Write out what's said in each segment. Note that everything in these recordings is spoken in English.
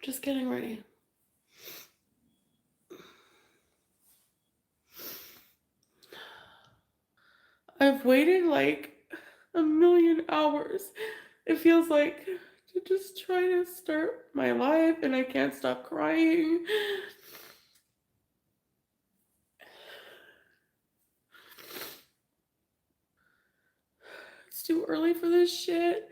Just getting ready. I've waited like a million hours. It feels like to just try to start my life and I can't stop crying. It's too early for this shit.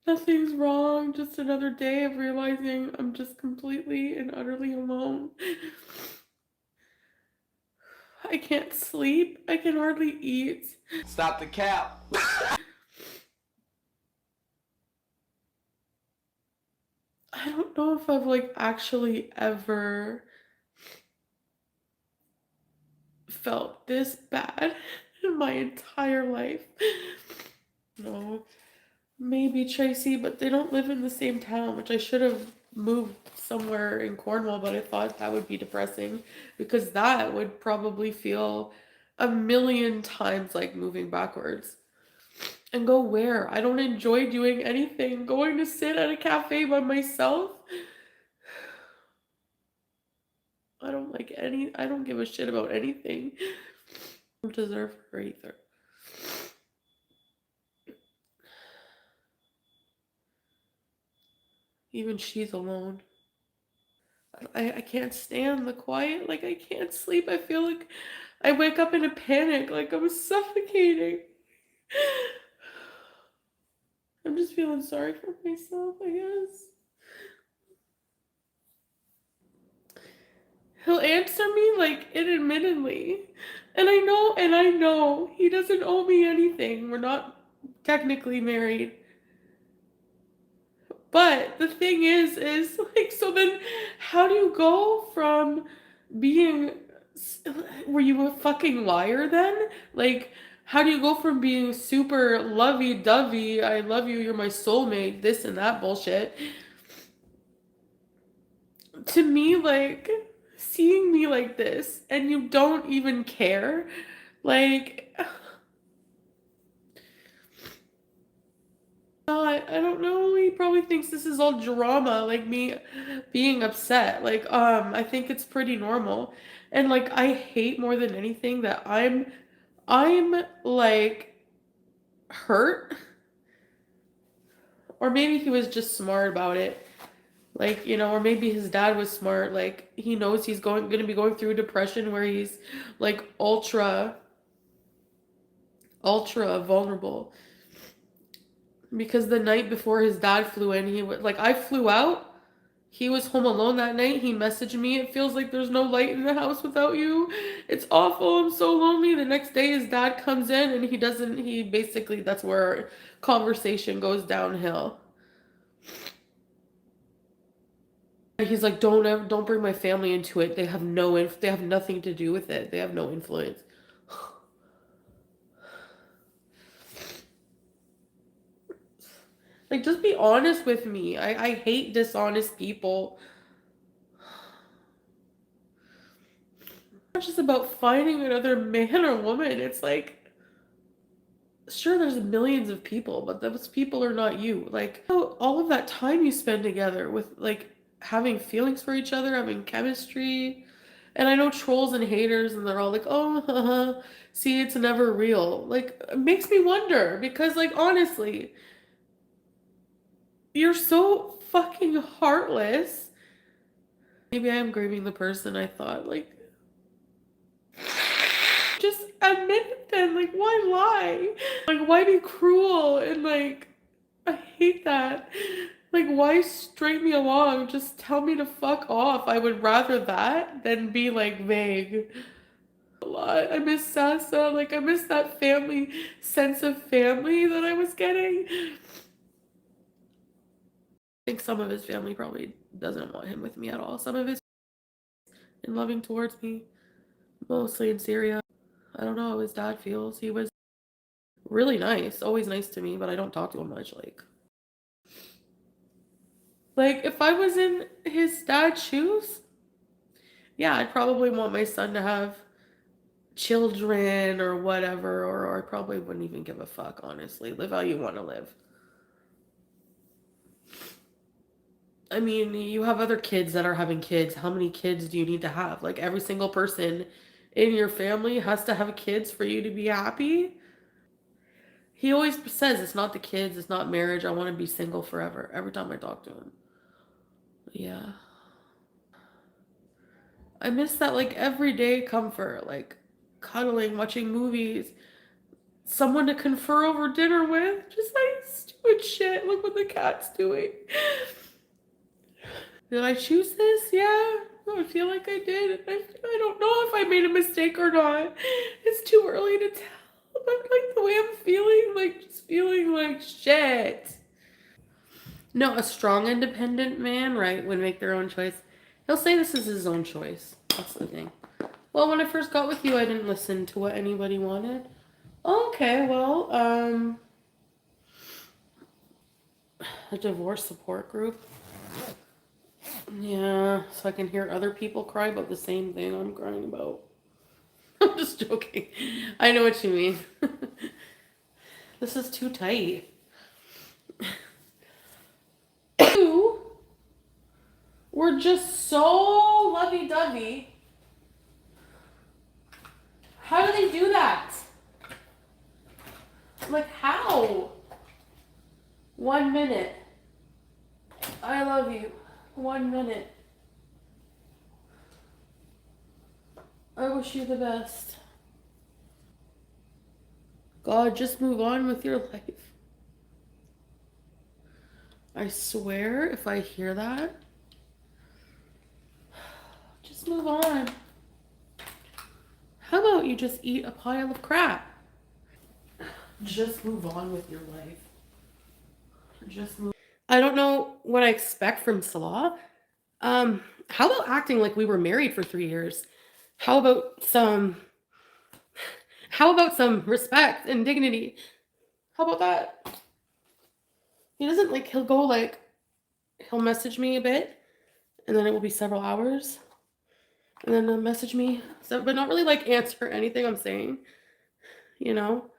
Nothing's wrong, just another day of realizing I'm just completely and utterly alone. I can't sleep. I can hardly eat. Stop the cap. I don't know if I've like actually ever felt this bad in my entire life. No, maybe Tracy, but they don't live in the same town, which I should have moved somewhere in Cornwall, but I thought that would be depressing because that would probably feel a million times like moving backwards. And go where? I don't enjoy doing anything. Going to sit at a cafe by myself? I don't give a shit about anything. I don't deserve her either. Even she's alone. I can't stand the quiet. Like, I can't sleep. I feel like I wake up in a panic. Like, I'm suffocating. I'm just feeling sorry for myself, I guess. He'll answer me, like, admittedly. And I know he doesn't owe me anything. We're not technically married. But the thing is like, so then how do you go from being, were you a fucking liar then? Like, how do you go from being super lovey-dovey, I love you, you're my soulmate, this and that bullshit, to me, like, seeing me like this and you don't even care? Like, I don't know. He probably thinks this is all drama, like me being upset. Like, I think it's pretty normal. And like I hate more than anything that I'm like hurt. Or maybe he was just smart about it. Like, or maybe his dad was smart. Like he knows he's gonna be going through a depression where he's like ultra vulnerable. Because the night before his dad flew in, he was like, I flew out. He was home alone that night. He messaged me, it feels like there's no light in the house without you. It's awful. I'm so lonely. The next day, his dad comes in and he basically, that's where our conversation goes downhill. He's like, don't bring my family into it. They have nothing to do with it. They have no influence. Like, just be honest with me. I hate dishonest people. Not just about finding another man or woman. It's like, sure, there's millions of people, but those people are not you. Like, all of that time you spend together with, like, having feelings for each other, having chemistry. And I know trolls and haters, and they're all like, oh, haha, see, it's never real. Like, it makes me wonder because, like, honestly, you're so fucking heartless. Maybe I am grieving the person I thought, like, just admit it then. Like, why lie? Like, why be cruel? And, like, I hate that. Like, why straight me along? Just tell me to fuck off. I would rather that than be, like, vague. A lot. I miss Sasa. Like, I miss that family, sense of family that I was getting. I think some of his family probably doesn't want him with me at all. Some of his in loving towards me, mostly in Syria. I don't know how his dad feels. He was really nice, always nice to me, but I don't talk to him much. Like if I was in his dad's shoes, yeah, I'd probably want my son to have children or whatever, or I probably wouldn't even give a fuck, honestly. Live how you want to live. I mean, you have other kids that are having kids. How many kids do you need to have? Like every single person in your family has to have kids for you to be happy. He always says it's not the kids, it's not marriage. I want to be single forever. Every time I talk to him. Yeah. I miss that like everyday comfort, like cuddling, watching movies, someone to confer over dinner with. Just like stupid shit. Look what the cat's doing. Did I choose this? Yeah. I feel like I did. I don't know if I made a mistake or not. It's too early to tell. But like the way I'm feeling, like just feeling like shit. No, a strong, independent man, right, would make their own choice. He'll say this is his own choice. That's the thing. Well, when I first got with you, I didn't listen to what anybody wanted. Okay, well, a divorce support group. Yeah, so I can hear other people cry about the same thing I'm crying about. I'm just joking. I know what you mean. This is too tight. You were just so lovey-dovey. How do they do that? Like, how? 1 minute. I love you. 1 minute. I wish you the best. God, just move on with your life. I swear, if I hear that, just move on. How about you just eat a pile of crap? Just move on with your life. Just move. I don't know what I expect from Salah. How about acting like we were married for 3 years? How about some how about some respect and dignity? How about that? He doesn't like he'll message me a bit and then it will be several hours. And then they'll message me. So but not really like answer anything I'm saying, you know?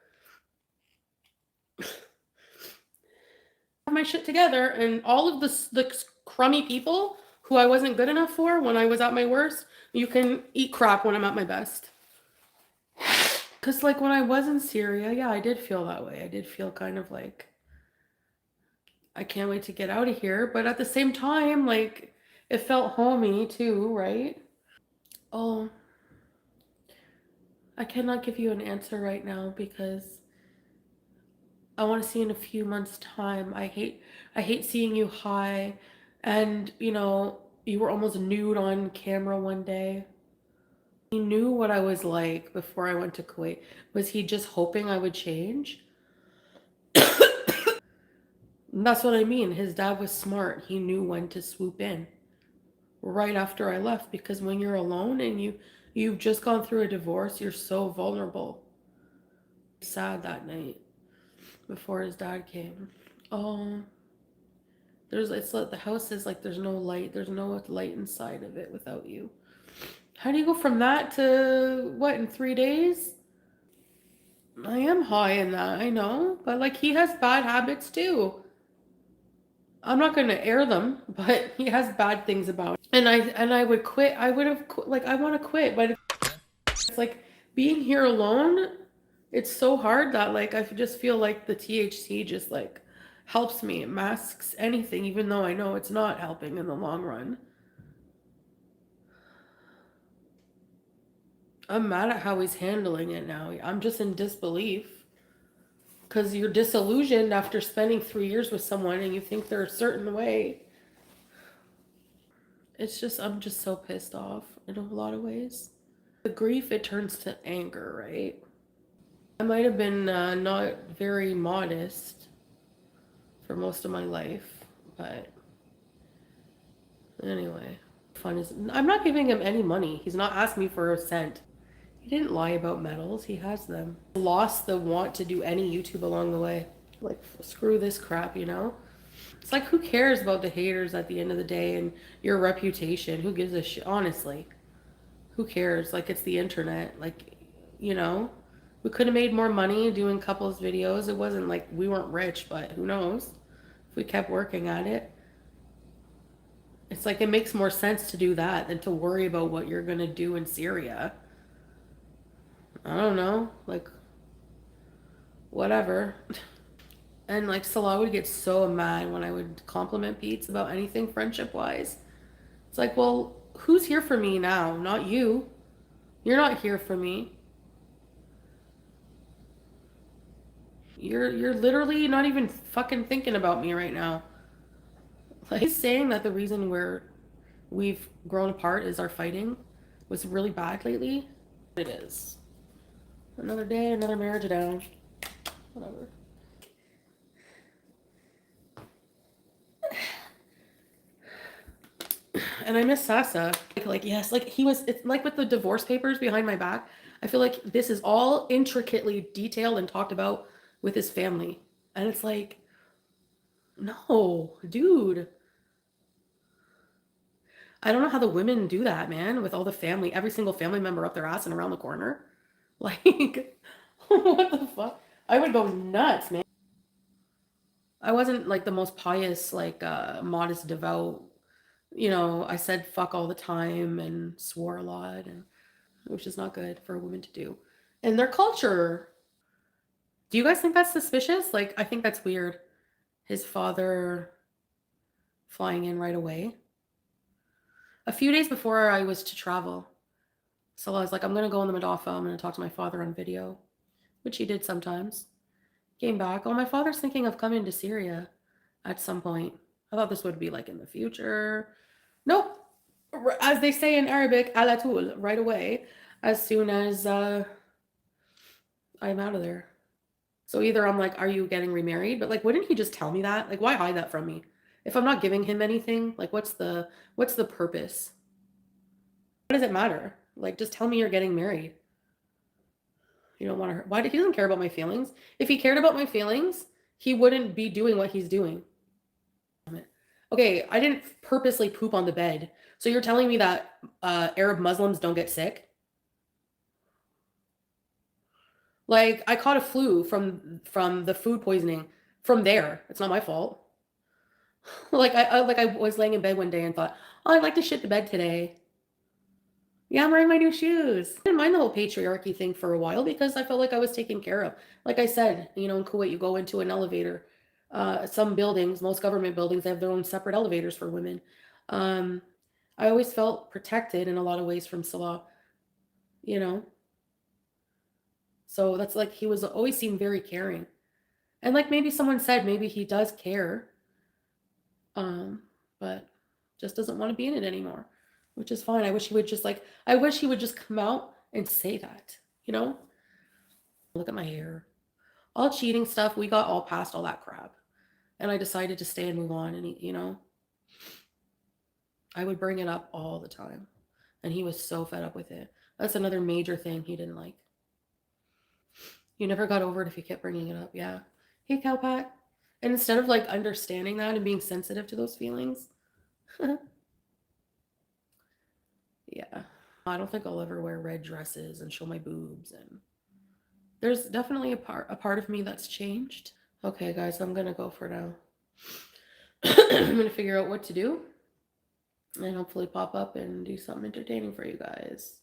Have my shit together and all of the crummy people who I wasn't good enough for when I was at my worst, you can eat crap when I'm at my best. Cause like when I was in Syria, yeah, I did feel that way. I did feel kind of like I can't wait to get out of here, but at the same time, like it felt homey too, right? Oh, I cannot give you an answer right now because I want to see in a few months' time. I hate seeing you high and, you were almost nude on camera one day. He knew what I was like before I went to Kuwait. Was he just hoping I would change? That's what I mean. His dad was smart. He knew when to swoop in right after I left because when you're alone and you've just gone through a divorce, you're so vulnerable. Sad that night before his dad came. Oh, it's like the house is like there's no light. There's no light inside of it without you. How do you go from that to what in 3 days? I am high in that, I know, but like he has bad habits too. I'm not going to air them, but he has bad things about him. And I would quit. I would have like I want to quit, but it's like being here alone. It's so hard that like I just feel like the THC just like helps me. It masks anything, even though I know it's not helping in the long run. I'm mad at how he's handling it now. I'm just in disbelief because you're disillusioned after spending 3 years with someone and you think they're a certain way. I'm just so pissed off in a lot of ways. The grief, it turns to anger, right? I might have been not very modest for most of my life, but anyway, fun is. I'm not giving him any money. He's not asked me for a cent. He didn't lie about medals. He has them. Lost the want to do any YouTube along the way. Like, screw this crap. It's like, who cares about the haters at the end of the day and your reputation? Who gives a shit? Honestly, who cares? Like, it's the internet. Like, you know, we could have made more money doing couples videos. It wasn't like we weren't rich, but who knows if we kept working at it. It's like it makes more sense to do that than to worry about what you're gonna do in Syria. I don't know, like whatever. And like Salah would get so mad when I would compliment Pete about anything friendship wise. It's like, well, who's here for me now? Not you. You're not here for me. You're literally not even fucking thinking about me right now. Like he's saying that the reason we've grown apart is our fighting was really bad lately. It is. Another day, another marriage down. Whatever. And I miss Sasa. Like yes, like he was. It's like with the divorce papers behind my back. I feel like this is all intricately detailed and talked about with his family, and it's like, no, dude. I don't know how the women do that, man. With all the family, every single family member up their ass and around the corner. Like, what the fuck? I would go nuts, man. I wasn't like the most pious, like modest, devout. You know, I said fuck all the time and swore a lot, and which is not good for a woman to do. And their culture. Do you guys think that's suspicious? Like, I think that's weird. His father flying in right away. A few days before I was to travel, so I was like, I'm gonna go in the Madofa. I'm gonna talk to my father on video, which he did sometimes. Came back. Oh, my father's thinking of coming to Syria at some point. I thought this would be like in the future. Nope. As they say in Arabic, ala tul, right away, as soon as I'm out of there. So either I'm like, are you getting remarried? But like, wouldn't he just tell me that? Like, why hide that from me? If I'm not giving him anything, like, what's the purpose? What does it matter? Like, just tell me you're getting married. You don't want to hurt. Why? He doesn't care about my feelings. If he cared about my feelings, he wouldn't be doing what he's doing. Okay, I didn't purposely poop on the bed. So you're telling me that Arab Muslims don't get sick? Like I caught a flu from the food poisoning from there. It's not my fault. Like I was laying in bed one day and thought, oh, I'd like to shit the bed today. Yeah, I'm wearing my new shoes. I didn't mind the whole patriarchy thing for a while because I felt like I was taken care of. Like I said, you know, in Kuwait, you go into an elevator. Some buildings, most government buildings, have their own separate elevators for women. Um, I always felt protected in a lot of ways from Salah, you know? So that's like he was always seemed very caring. And like maybe someone said maybe he does care, um, but just doesn't want to be in it anymore, which is fine. I wish he would just come out and say that, you know? Look at my hair. All cheating stuff, we got all past all that crap. And I decided to stay and move on and you know, I would bring it up all the time. And he was so fed up with it. That's another major thing he didn't like. You never got over it if you kept bringing it up. Yeah. Hey, Cowpat. And instead of like understanding that and being sensitive to those feelings, yeah. I don't think I'll ever wear red dresses and show my boobs. And there's definitely a part of me that's changed. Okay, guys, I'm gonna go for now. I'm gonna figure out what to do and hopefully pop up and do something entertaining for you guys.